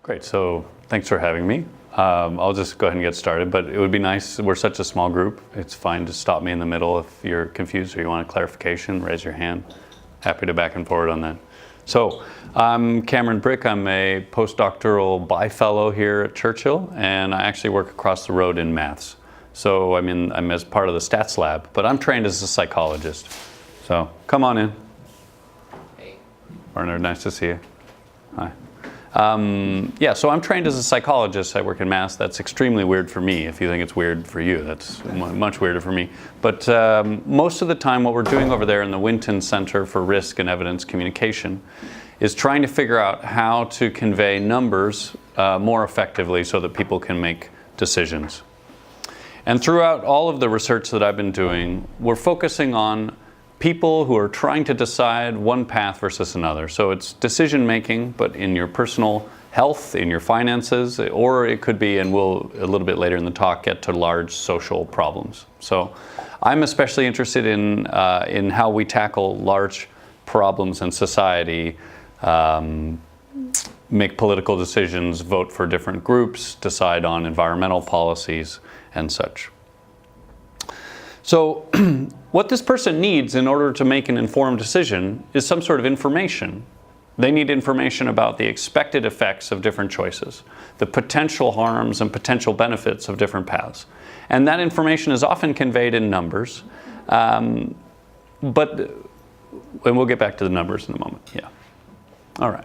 Great, so thanks for having me. I'll just go ahead and get started, but it would be nice, we're such a small group, it's fine to stop me in the middle if you're confused or you want a clarification, raise your hand. Happy to back and forward on that. So, I'm Cameron Brick, I'm a postdoctoral bi-fellow here at Churchill, and I actually work across the road in maths. So I'm as part of the stats lab, but I'm trained as a psychologist. So, come on in. Hey. Bernard, nice to see you. Hi. So I'm trained as a psychologist. I work in maths. That's extremely weird for me. If you think it's weird for you, that's much weirder for me. But most of the time what we're doing over there in the Winton Center for Risk and Evidence Communication is trying to figure out how to convey numbers more effectively so that people can make decisions. And throughout all of the research that I've been doing, we're focusing on people who are trying to decide one path versus another. So it's decision making, but in your personal health, in your finances, or it could be, and we'll a little bit later in the talk get to large social problems. So I'm especially interested in how we tackle large problems in society, make political decisions, vote for different groups, decide on environmental policies, and such. So what this person needs in order to make an informed decision is some sort of information. They need information about the expected effects of different choices, the potential harms and potential benefits of different paths. And that information is often conveyed in numbers, and we'll get back to the numbers in a moment. Yeah. All right.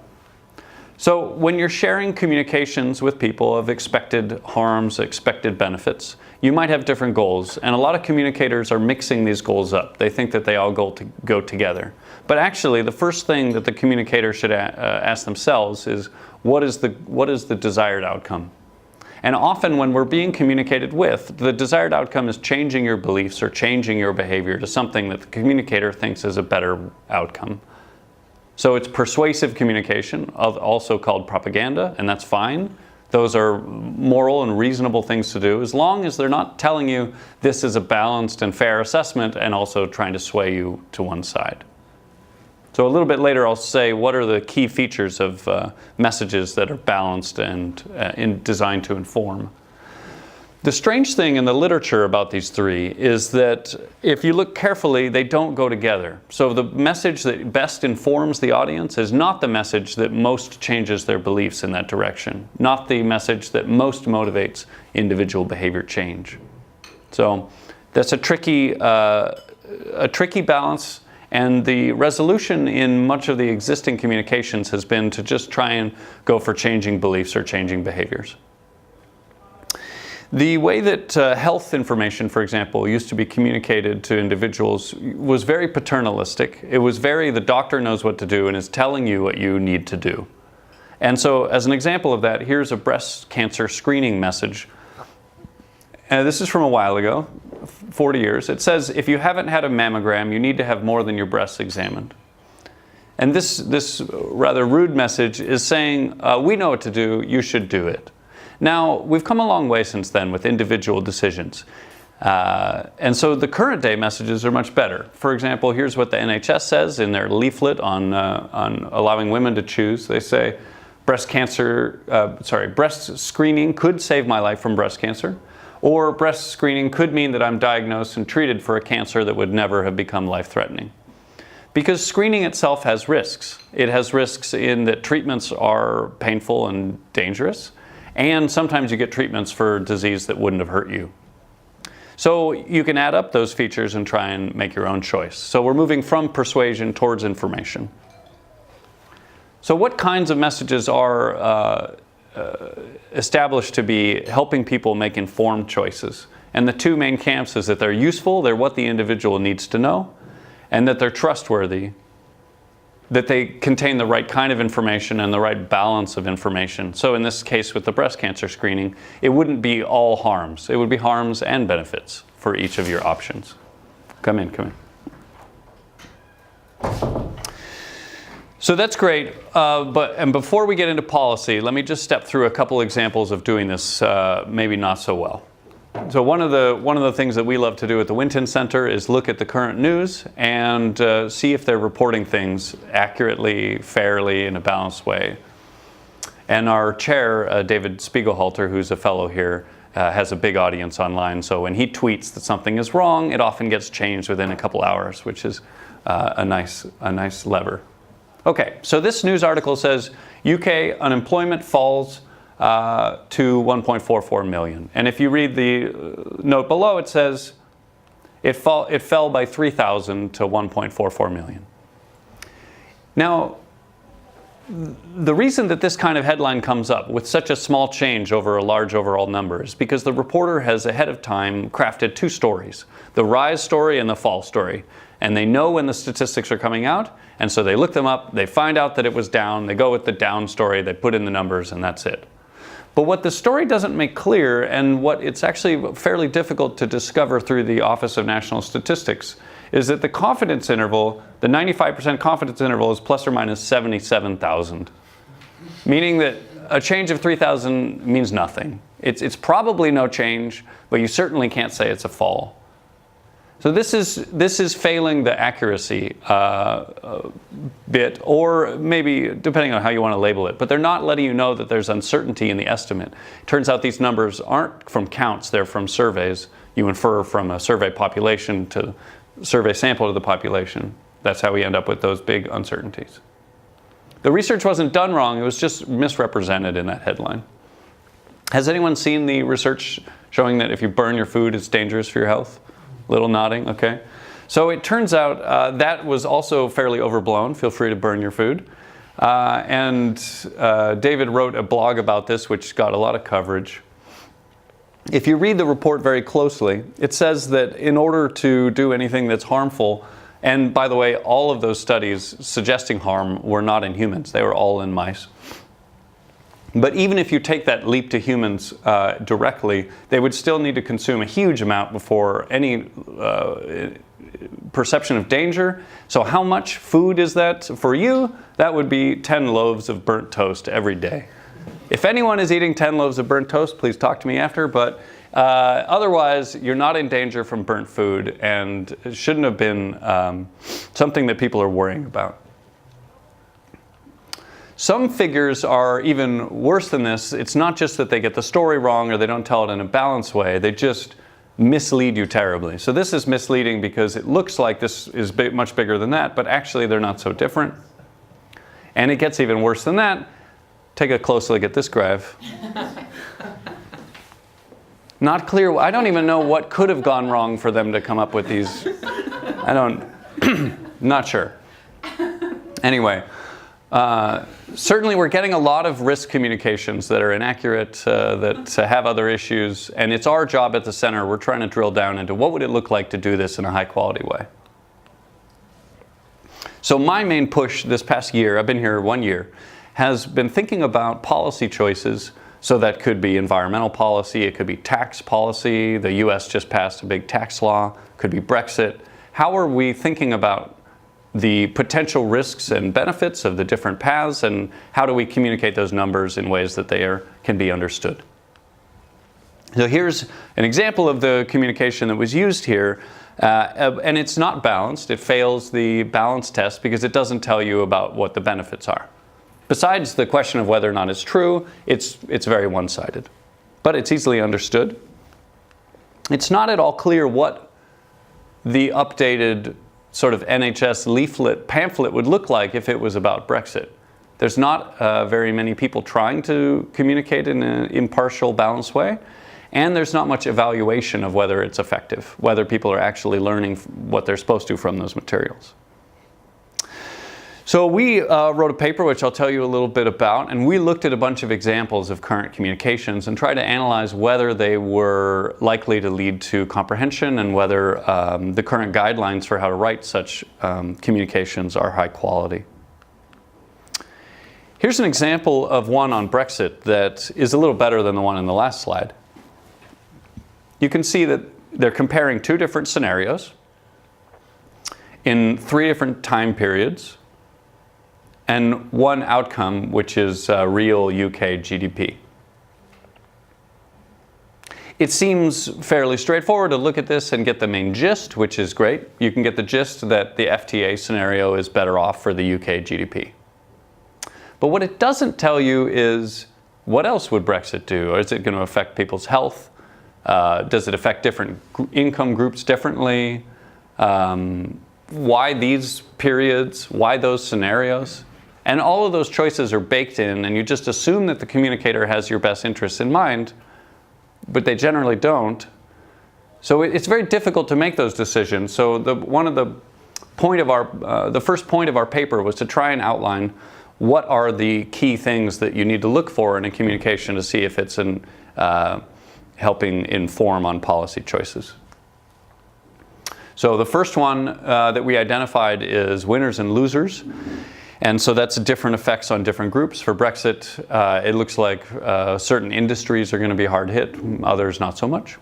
So when you're sharing communications with people of expected harms, expected benefits, you might have different goals, and a lot of communicators are mixing these goals up. They think that they all go together. But actually, the first thing that the communicator should ask themselves is, what is the desired outcome? And often when we're being communicated with, the desired outcome is changing your beliefs or changing your behavior to something that the communicator thinks is a better outcome. So it's persuasive communication, also called propaganda, and that's fine. Those are moral and reasonable things to do, as long as they're not telling you this is a balanced and fair assessment and also trying to sway you to one side. So a little bit later I'll say what are the key features of messages that are balanced and designed to inform. The strange thing in the literature about these three is that if you look carefully, they don't go together. So the message that best informs the audience is not the message that most changes their beliefs in that direction, not the message that most motivates individual behavior change. So that's a tricky balance, and the resolution in much of the existing communications has been to just try and go for changing beliefs or changing behaviors. The way that health information, for example, used to be communicated to individuals was very paternalistic. It was the doctor knows what to do and is telling you what you need to do. And so as an example of that, here's a breast cancer screening message. This is from a while ago, 40 years. It says, if you haven't had a mammogram, you need to have more than your breasts examined. And this rather rude message is saying, we know what to do, you should do it. Now, we've come a long way since then with individual decisions. And so the current day messages are much better. For example, here's what the NHS says in their leaflet on allowing women to choose. They say, breast screening could save my life from breast cancer, or breast screening could mean that I'm diagnosed and treated for a cancer that would never have become life-threatening. Because screening itself has risks. It has risks in that treatments are painful and dangerous, and sometimes you get treatments for disease that wouldn't have hurt you. So you can add up those features and try and make your own choice. So we're moving from persuasion towards information. So what kinds of messages are established to be helping people make informed choices? And the two main camps is that they're useful, they're what the individual needs to know, and that they're trustworthy, that they contain the right kind of information and the right balance of information. So in this case with the breast cancer screening, it wouldn't be all harms. It would be harms and benefits for each of your options. Come in. So that's great, and before we get into policy, let me just step through a couple examples of doing this maybe not so well. So one of the things that we love to do at the Winton Center is look at the current news and see if they're reporting things accurately, fairly, in a balanced way. And our chair, David Spiegelhalter, who's a fellow here, has a big audience online. So when he tweets that something is wrong, it often gets changed within a couple hours, which is a nice lever. Okay, so this news article says UK unemployment falls to 1.44 million. And if you read the note below, it says it fell by 3,000 to 1.44 million. Now, the reason that this kind of headline comes up with such a small change over a large overall number is because the reporter has ahead of time crafted two stories, the rise story and the fall story. And they know when the statistics are coming out, and so they look them up, they find out that it was down, they go with the down story, they put in the numbers, and that's it. But what the story doesn't make clear, and what it's actually fairly difficult to discover through the Office of National Statistics, is that the confidence interval, the 95% confidence interval, is plus or minus 77,000. Meaning that a change of 3,000 means nothing. It's probably no change, but you certainly can't say it's a fall. So this is failing the accuracy bit, or maybe depending on how you want to label it, but they're not letting you know that there's uncertainty in the estimate. Turns out these numbers aren't from counts, they're from surveys. You infer from a survey population to survey sample to the population. That's how we end up with those big uncertainties. The research wasn't done wrong, it was just misrepresented in that headline. Has anyone seen the research showing that if you burn your food, it's dangerous for your health? Little nodding, okay. So it turns out that was also fairly overblown. Feel free to burn your food. David wrote a blog about this, which got a lot of coverage. If you read the report very closely, it says that in order to do anything that's harmful, and by the way, all of those studies suggesting harm were not in humans, they were all in mice. But even if you take that leap to humans directly, they would still need to consume a huge amount before any perception of danger. So how much food is that for you? That would be 10 loaves of burnt toast every day. If anyone is eating 10 loaves of burnt toast, please talk to me after. But otherwise, you're not in danger from burnt food, and it shouldn't have been something that people are worrying about. Some figures are even worse than this. It's not just that they get the story wrong or they don't tell it in a balanced way. They just mislead you terribly. So this is misleading because it looks like this is much bigger than that, but actually they're not so different. And it gets even worse than that. Take a close look at this graph. Not clear. I don't even know what could have gone wrong for them to come up with these. Not sure. Anyway. Certainly we're getting a lot of risk communications that are inaccurate, that have other issues, and it's our job at the center. We're trying to drill down into what would it look like to do this in a high quality way. So my main push this past year, I've been here 1 year, has been thinking about policy choices. So that could be environmental policy, it could be tax policy, the US just passed a big tax law, could be Brexit. How are we thinking about the potential risks and benefits of the different paths, and how do we communicate those numbers in ways that they can be understood? So here's an example of the communication that was used here, and it's not balanced. It fails the balance test because it doesn't tell you about what the benefits are. Besides the question of whether or not it's true, it's very one-sided, but it's easily understood. It's not at all clear what the updated sort of NHS pamphlet would look like if it was about Brexit. There's not very many people trying to communicate in an impartial, balanced way, and there's not much evaluation of whether it's effective, whether people are actually learning what they're supposed to from those materials. So we wrote a paper, which I'll tell you a little bit about, and we looked at a bunch of examples of current communications and tried to analyze whether they were likely to lead to comprehension and whether the current guidelines for how to write such communications are high quality. Here's an example of one on Brexit that is a little better than the one in the last slide. You can see that they're comparing two different scenarios in 3 different time periods, and one outcome, which is real UK GDP. It seems fairly straightforward to look at this and get the main gist, which is great. You can get the gist that the FTA scenario is better off for the UK GDP. But what it doesn't tell you is, what else would Brexit do? Or is it going to affect people's health? Does it affect different income groups differently? Why these periods? Why those scenarios? And all of those choices are baked in, and you just assume that the communicator has your best interests in mind, but they generally don't. So it's very difficult to make those decisions. So the first point of our paper was to try and outline what are the key things that you need to look for in a communication to see if it's helping inform on policy choices. So the first one that we identified is winners and losers. And so that's different effects on different groups. For Brexit, it looks like certain industries are going to be hard hit, others not so much.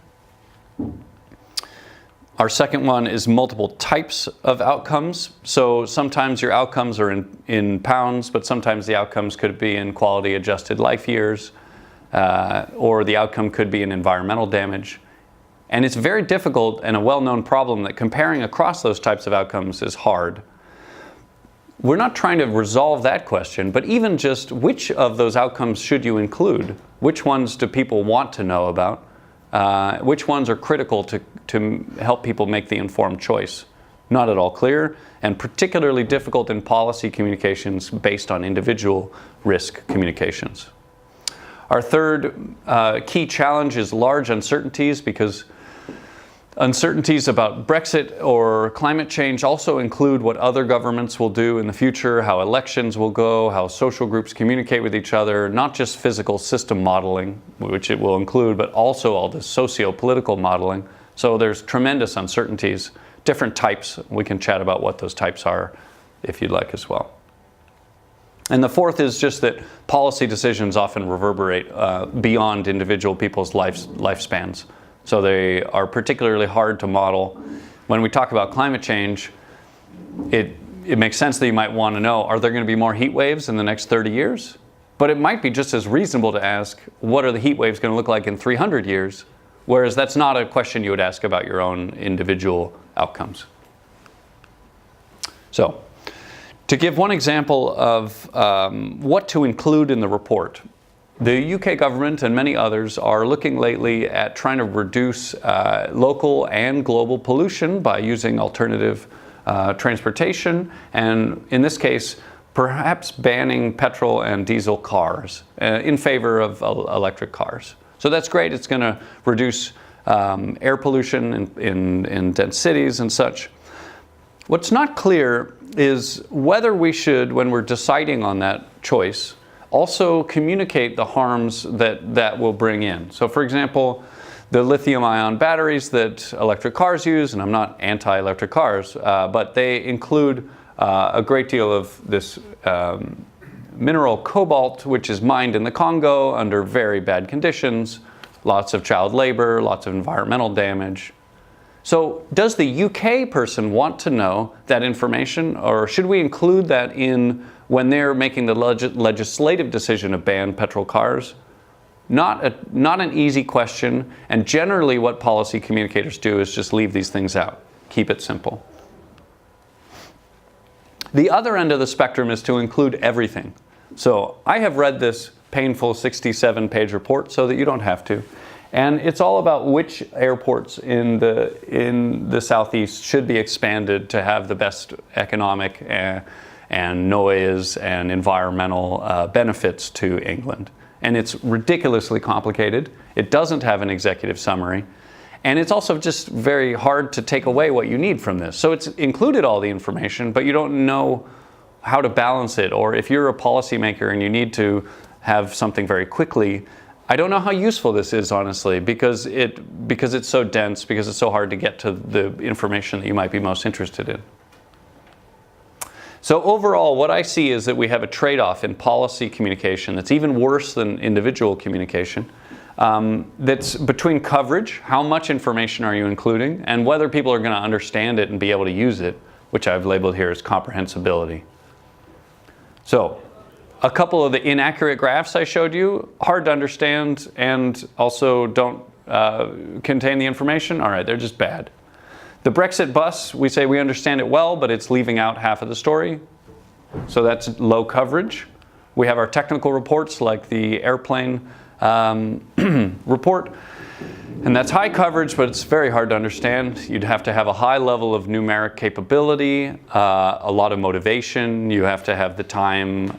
Our second one is multiple types of outcomes. So sometimes your outcomes are in pounds, but sometimes the outcomes could be in quality adjusted life years, or the outcome could be in environmental damage. And it's very difficult and a well-known problem that comparing across those types of outcomes is hard. We're not trying to resolve that question, but even just which of those outcomes should you include? Which ones do people want to know about? Which ones are critical to help people make the informed choice? Not at all clear, and particularly difficult in policy communications based on individual risk communications. Our third key challenge is large uncertainties, because uncertainties about Brexit or climate change also include what other governments will do in the future, how elections will go, how social groups communicate with each other, not just physical system modeling, which it will include, but also all the socio-political modeling. So there's tremendous uncertainties, different types. We can chat about what those types are if you'd like as well. And the fourth is just that policy decisions often reverberate beyond individual people's lifespans. So they are particularly hard to model. When we talk about climate change, it makes sense that you might want to know, are there going to be more heat waves in the next 30 years? But it might be just as reasonable to ask, what are the heat waves going to look like in 300 years? Whereas that's not a question you would ask about your own individual outcomes. So, to give one example of what to include in the report, the UK government and many others are looking lately at trying to reduce local and global pollution by using alternative transportation, and in this case, perhaps banning petrol and diesel cars in favor of electric cars. So that's great. It's going to reduce air pollution in dense cities and such. What's not clear is whether we should, when we're deciding on that choice, also communicate the harms that will bring in. So for example, the lithium-ion batteries that electric cars use, and I'm not anti-electric cars, but they include a great deal of this mineral cobalt, which is mined in the Congo under very bad conditions, lots of child labor, lots of environmental damage. So does the UK person want to know that information, or should we include that in when they're making the legislative decision to ban petrol cars? Not an easy question, and generally what policy communicators do is just leave these things out. Keep it simple. The other end of the spectrum is to include everything. So I have read this painful 67-page report so that you don't have to. And it's all about which airports in the Southeast should be expanded to have the best economic and noise and environmental benefits to England. And it's ridiculously complicated. It doesn't have an executive summary. And it's also just very hard to take away what you need from this. So it's included all the information, but you don't know how to balance it. Or if you're a policymaker and you need to have something very quickly, I don't know how useful this is, honestly, because it's so dense, because it's so hard to get to the information that you might be most interested in. So overall, what I see is that we have a trade-off in policy communication that's even worse than individual communication. That's between coverage, how much information are you including, and whether people are going to understand it and be able to use it, which I've labeled here as comprehensibility. So, a couple of the inaccurate graphs I showed you, hard to understand and also don't contain the information. All right, they're just bad. The Brexit bus, we say we understand it well, but it's leaving out half of the story. So that's low coverage. We have our technical reports like the airplane report. And that's high coverage, but it's very hard to understand. You'd have to have a high level of numeric capability, a lot of motivation. You have to have the time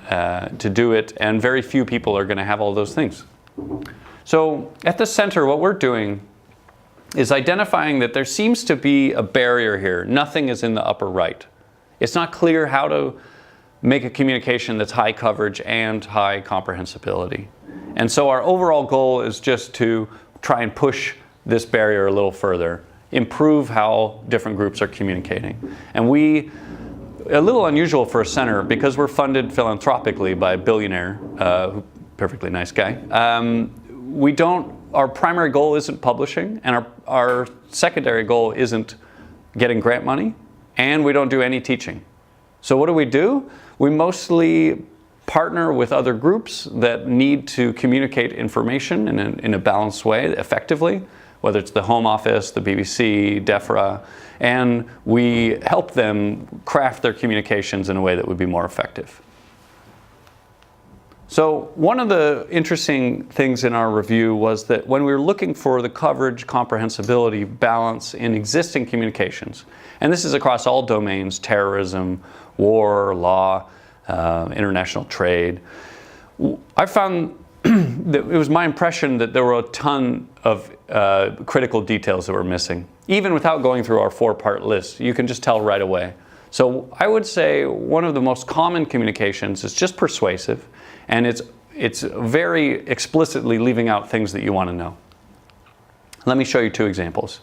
to do it, and very few people are going to have all those things. So at the center, what we're doing is identifying that there seems to be a barrier here. Nothing is in the upper right. It's not clear how to make a communication that's high coverage and high comprehensibility. And so our overall goal is just to try and push this barrier a little further, improve how different groups are communicating. And a little unusual for a center, because we're funded philanthropically by a billionaire, perfectly nice guy, our primary goal isn't publishing, and our secondary goal isn't getting grant money, and we don't do any teaching. So what do? We mostly partner with other groups that need to communicate information in a balanced way, effectively, whether it's the Home Office, the BBC, DEFRA, and we help them craft their communications in a way that would be more effective. So one of the interesting things in our review was that when we were looking for the coverage, comprehensibility, balance in existing communications, and this is across all domains, terrorism, war, law, international trade, I found that it was my impression that there were a ton of critical details that were missing. Even without going through our 4-part list, you can just tell right away. So I would say one of the most common communications is just persuasive, and it's very explicitly leaving out things that you want to know. Let me show you 2 examples.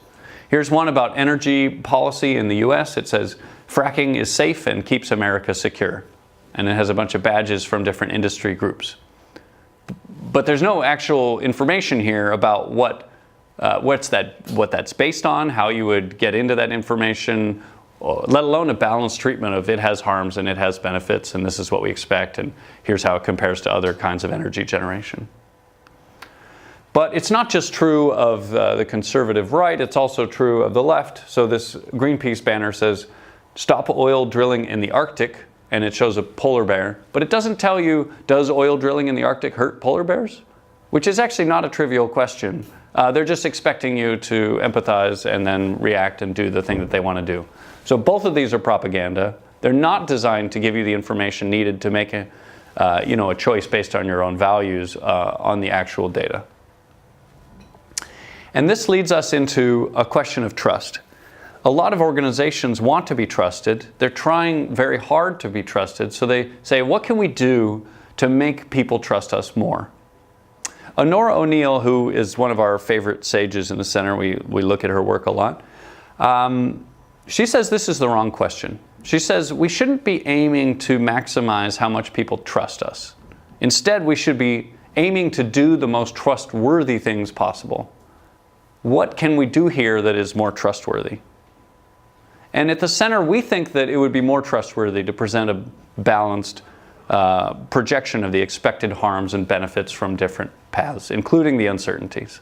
Here's one about energy policy in the US. It says, fracking is safe and keeps America secure. And it has a bunch of badges from different industry groups. But there's no actual information here about what that's based on, how you would get into that information, let alone a balanced treatment of it has harms and it has benefits, and this is what we expect, and here's how it compares to other kinds of energy generation. But it's not just true of the conservative right, it's also true of the left. So this Greenpeace banner says, stop oil drilling in the Arctic, and it shows a polar bear. But it doesn't tell you, does oil drilling in the Arctic hurt polar bears? Which is actually not a trivial question. They're just expecting you to empathize and then react and do the thing that they want to do. So both of these are propaganda. They're not designed to give you the information needed to make a choice based on your own values on the actual data. And this leads us into a question of trust. A lot of organizations want to be trusted. They're trying very hard to be trusted. So they say, what can we do to make people trust us more? Honora O'Neill, who is one of our favorite sages in the center, we look at her work a lot, she says this is the wrong question. She says we shouldn't be aiming to maximize how much people trust us. Instead, we should be aiming to do the most trustworthy things possible. What can we do here that is more trustworthy? And at the center, we think that it would be more trustworthy to present a balanced projection of the expected harms and benefits from different paths, including the uncertainties.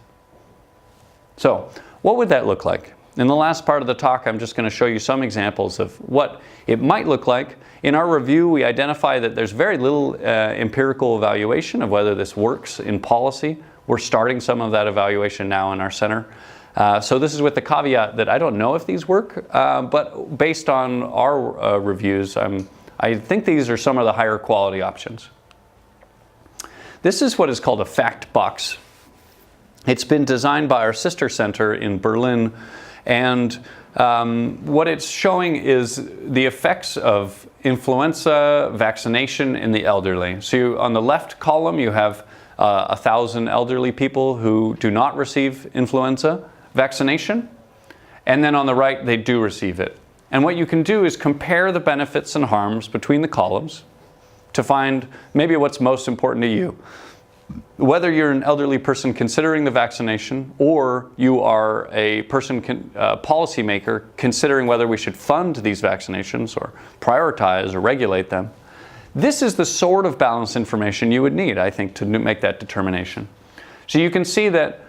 So, what would that look like? In the last part of the talk, I'm just going to show you some examples of what it might look like. In our review, we identify that there's very little empirical evaluation of whether this works in policy. We're starting some of that evaluation now in our center. So this is with the caveat that I don't know if these work, but based on our reviews, I think these are some of the higher quality options. This is what is called a fact box. It's been designed by our sister center in Berlin, and what it's showing is the effects of influenza vaccination in the elderly. So on the left column, you have 1,000 elderly people who do not receive influenza vaccination, and then on the right, they do receive it. And what you can do is compare the benefits and harms between the columns to find maybe what's most important to you. Whether you're an elderly person considering the vaccination, or you are a person, policymaker, considering whether we should fund these vaccinations or prioritize or regulate them, this is the sort of balanced information you would need, I think, to make that determination. So you can see that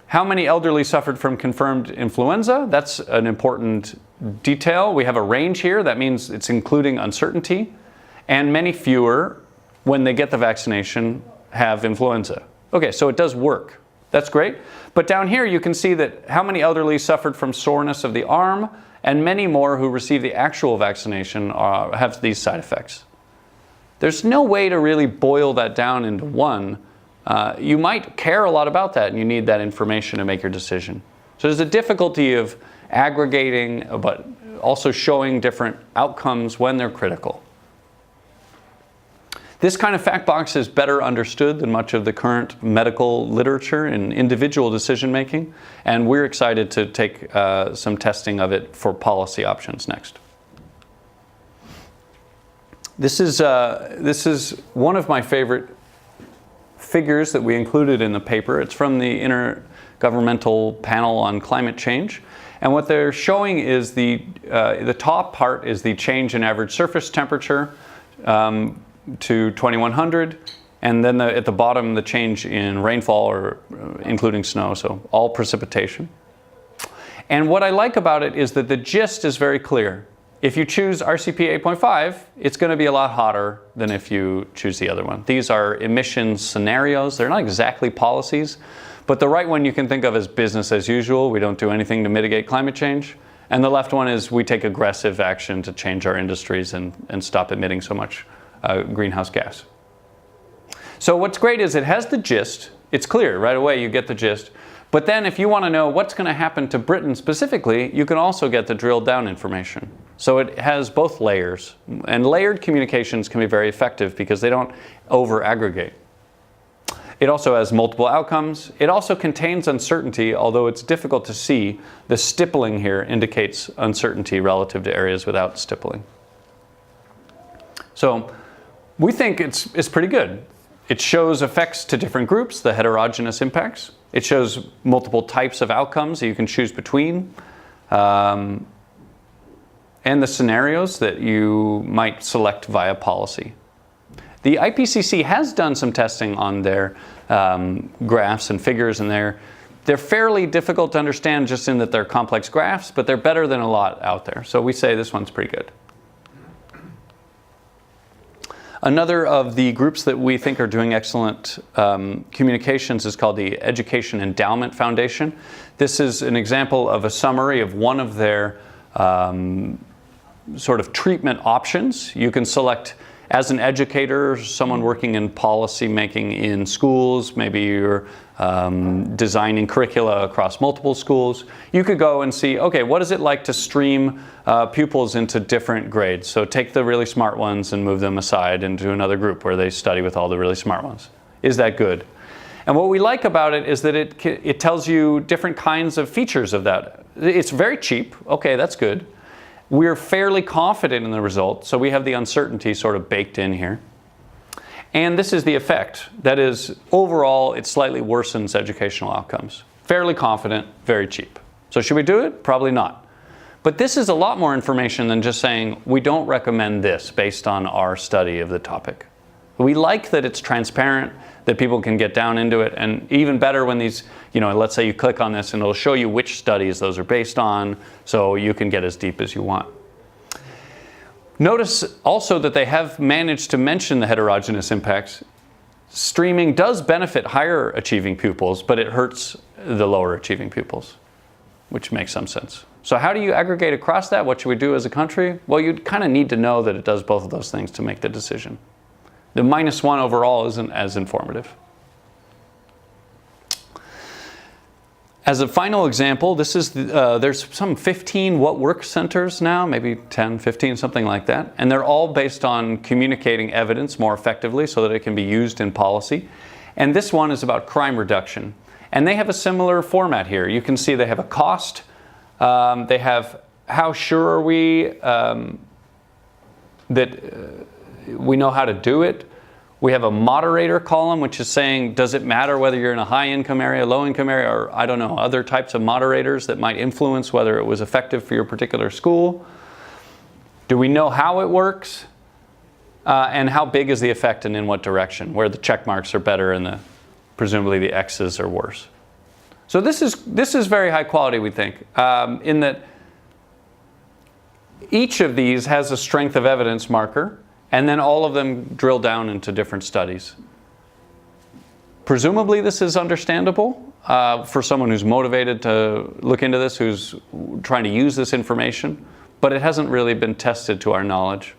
how many elderly suffered from confirmed influenza, that's an important detail. We have a range here, that means it's including uncertainty, and many fewer when they get the vaccination, have influenza. Okay, so it does work. That's great. But down here you can see that how many elderly suffered from soreness of the arm, and many more who received the actual vaccination have these side effects. There's no way to really boil that down into one. You might care a lot about that, and you need that information to make your decision. So there's a difficulty of aggregating, but also showing different outcomes when they're critical. This kind of fact box is better understood than much of the current medical literature in individual decision making, and we're excited to take some testing of it for policy options next. This is one of my favorite figures that we included in the paper. It's from the Intergovernmental Panel on Climate Change. And what they're showing is the top part is the change in average surface temperature to 2100, and then at the bottom the change in rainfall, or including snow, so all precipitation. And what I like about it is that the gist is very clear. If you choose RCP 8.5, it's going to be a lot hotter than if you choose the other one. These are emissions scenarios. They're not exactly policies, but the right one you can think of as business as usual. We don't do anything to mitigate climate change. And the left one is we take aggressive action to change our industries and stop emitting so much greenhouse gas. So what's great is it has the gist. It's clear right away, you get the gist. But then if you want to know what's going to happen to Britain specifically, you can also get the drilled down information. So it has both layers, and layered communications can be very effective because they don't over aggregate. It also has multiple outcomes. It also contains uncertainty, although it's difficult to see. The stippling here indicates uncertainty relative to areas without stippling. So we think it's pretty good. It shows effects to different groups, the heterogeneous impacts. It shows multiple types of outcomes that you can choose between, and the scenarios that you might select via policy. The IPCC has done some testing on their graphs and figures, and they're fairly difficult to understand just in that they're complex graphs, but they're better than a lot out there. So we say this one's pretty good. Another of the groups that we think are doing excellent communications is called the Education Endowment Foundation. This is an example of a summary of one of their sort of treatment options. You can select, as an educator, someone working in policy making in schools, maybe you're designing curricula across multiple schools. You could go and see, okay, what is it like to stream pupils into different grades? So take the really smart ones and move them aside into another group where they study with all the really smart ones. Is that good? And what we like about it is that it tells you different kinds of features of that. It's very cheap. Okay, that's good. We're fairly confident in the result, so we have the uncertainty sort of baked in here. And this is the effect. That is, overall, it slightly worsens educational outcomes. Fairly confident, very cheap. So should we do it? Probably not. But this is a lot more information than just saying, we don't recommend this based on our study of the topic. We like that it's transparent, that people can get down into it, and even better when these, let's say you click on this and it'll show you which studies those are based on, so you can get as deep as you want. Notice also that they have managed to mention the heterogeneous impacts. Streaming does benefit higher achieving pupils, but it hurts the lower achieving pupils, which makes some sense. So how do you aggregate across that? What should we do as a country? Well, you'd kind of need to know that it does both of those things to make the decision. The -1 overall isn't as informative. As a final example, this is there's some 15 What Works centers now, maybe 10, 15, something like that. And they're all based on communicating evidence more effectively so that it can be used in policy. And this one is about crime reduction. And they have a similar format here. You can see they have a cost. They have how sure are we that we know how to do it. We have a moderator column, which is saying, does it matter whether you're in a high income area, low income area, or I don't know, other types of moderators that might influence whether it was effective for your particular school? Do we know how it works? And how big is the effect and in what direction, where the check marks are better and presumably the X's are worse. So this is very high quality, we think, in that each of these has a strength of evidence marker. and then all of them drill down into different studies. Presumably this is understandable for someone who's motivated to look into this, who's trying to use this information, but it hasn't really been tested to our knowledge.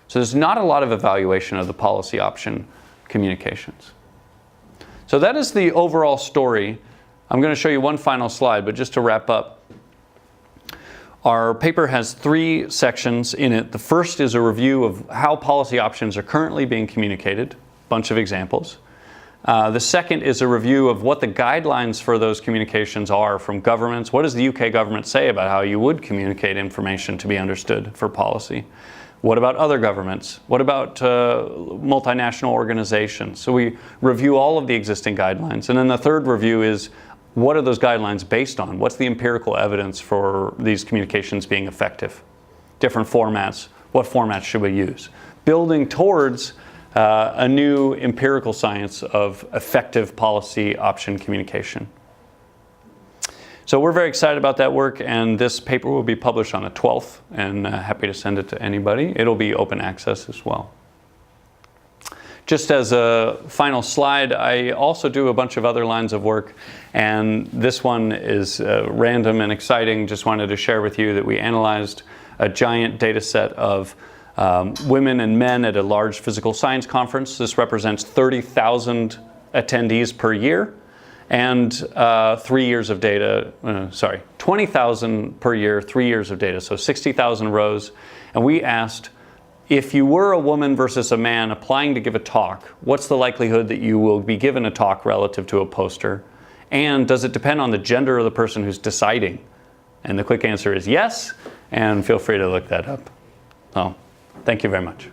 So there's not a lot of evaluation of the policy option communications. So that is the overall story. I'm going to show you one final slide, but just to wrap up, our paper has 3 sections in it. The first is a review of how policy options are currently being communicated, a bunch of examples. The second is a review of what the guidelines for those communications are from governments. What does the UK government say about how you would communicate information to be understood for policy? What about other governments? What about multinational organizations? So we review all of the existing guidelines. And then the third review is, what are those guidelines based on? What's the empirical evidence for these communications being effective? Different formats. What formats should we use? Building towards a new empirical science of effective policy option communication. So we're very excited about that work, and this paper will be published on the 12th, and happy to send it to anybody. It'll be open access as well. Just as a final slide, I also do a bunch of other lines of work, and this one is random and exciting. Just wanted to share with you that we analyzed a giant data set of women and men at a large physical science conference. This represents 30,000 attendees per year, and 3 years of data, 20,000 per year, 3 years of data, so 60,000 rows. And we asked, if you were a woman versus a man applying to give a talk, what's the likelihood that you will be given a talk relative to a poster? And does it depend on the gender of the person who's deciding? And the quick answer is yes, and feel free to look that up. So, thank you very much.